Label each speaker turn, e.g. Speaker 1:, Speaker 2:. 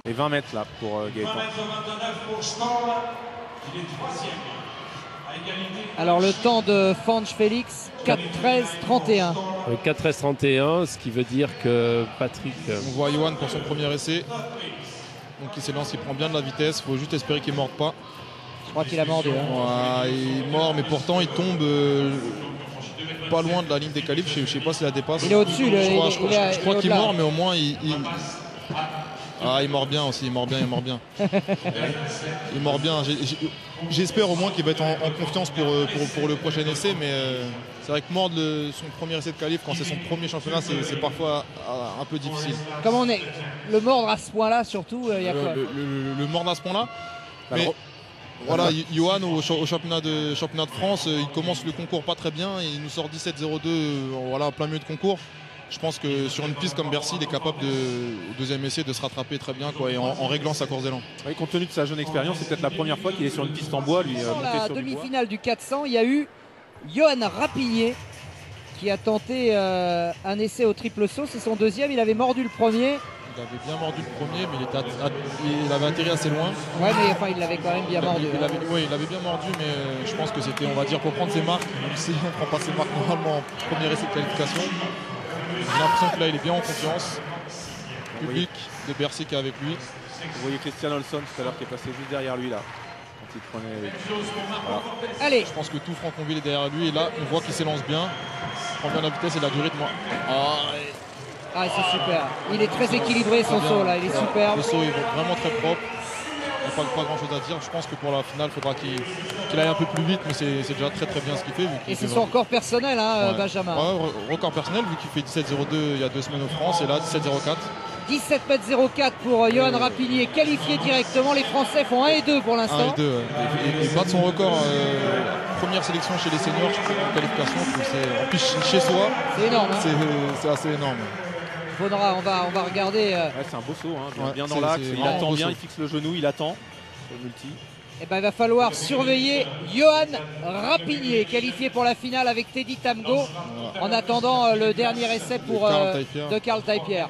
Speaker 1: Et 20 mètres là pour Gaëtan.
Speaker 2: Alors le temps de Fanch Félix, 4-13-31.
Speaker 3: 4-13-31, ce qui veut dire que Patrick...
Speaker 4: On voit Johan pour son premier essai. Donc il s'élance, il prend bien de la vitesse. Il faut juste espérer qu'il ne morde pas.
Speaker 2: Je crois qu'il a mordu. Hein.
Speaker 4: Ouais, il mord, mais pourtant il tombe pas loin de la ligne des qualifs. Je ne sais pas si la dépasse.
Speaker 2: Il est au-dessus.
Speaker 4: Je crois qu'il mord, mais au moins il mord bien aussi. Il mord bien. Il mord bien. J'espère au moins qu'il va être en confiance pour le prochain essai. Mais c'est vrai que mordre son premier essai de qualif quand c'est son premier championnat, c'est parfois un peu difficile.
Speaker 2: Comment on est le mordre à ce point-là, surtout, il y a quoi
Speaker 4: le mordre à ce point-là. Mais voilà, Johan au championnat de France, il commence le concours pas très bien. Il nous sort 17-02 voilà, en plein milieu de concours. Je pense que sur une piste comme Bercy, il est capable au deuxième essai de se rattraper très bien et en réglant sa course d'élan.
Speaker 1: Oui, compte tenu de sa jeune expérience, c'est peut-être la première fois qu'il est sur une piste en bois.
Speaker 2: Dans la demi-finale du 400, il y a eu Johan Rapinier qui a tenté un essai au triple saut. C'est son deuxième, il avait mordu le premier.
Speaker 4: Il avait bien mordu le premier, mais il avait atterri assez loin.
Speaker 2: Ouais, mais enfin, il l'avait quand même bien mordu.
Speaker 4: Il avait bien mordu, mais je pense que c'était, on va dire, pour prendre ses marques. Même si on ne prend pas ses marques normalement en premier essai de qualification. J'ai l'impression que là, il est bien en confiance. Le public de Bercy qui est avec lui.
Speaker 1: Vous voyez Christian Olson tout à l'heure qui est passé juste derrière lui là. Quand il prenait... Voilà.
Speaker 2: Allez.
Speaker 4: Je pense que tout Franconville est derrière lui. Et là, on voit qu'il s'élance bien. Il prend bien la vitesse et la durée de moi.
Speaker 2: Ah, c'est super. Il est très équilibré son saut là, il est superbe.
Speaker 4: Le saut est vraiment très propre. Il n'y a pas grand chose à dire. Je pense que pour la finale, il faudra qu'il aille un peu plus vite, mais c'est déjà très bien ce qu'il fait.
Speaker 2: Et c'est son record personnel, hein,
Speaker 4: ouais.
Speaker 2: Benjamin.
Speaker 4: Ouais, record personnel, vu qu'il fait 17-02 il y a 2 semaines au France, et là 17-04.
Speaker 2: 17,04 pour Johan Rapinier, qualifié directement. Les Français font 1 et 2 pour l'instant.
Speaker 4: 1 et 2, et battre son record, première sélection chez les seniors, je trouve, en qualification, en plus chez soi,
Speaker 2: c'est énorme. Hein.
Speaker 4: C'est assez énorme.
Speaker 2: On va regarder.
Speaker 1: Ouais, c'est un beau saut, hein, bien dans l'axe. Il attend bien, il fixe le genou, il attend sur le multi.
Speaker 2: Et ben, il va falloir surveiller Johan Rapinier, qualifié pour la finale avec Teddy Tamgo, en attendant le dernier essai de Carl Taipierre.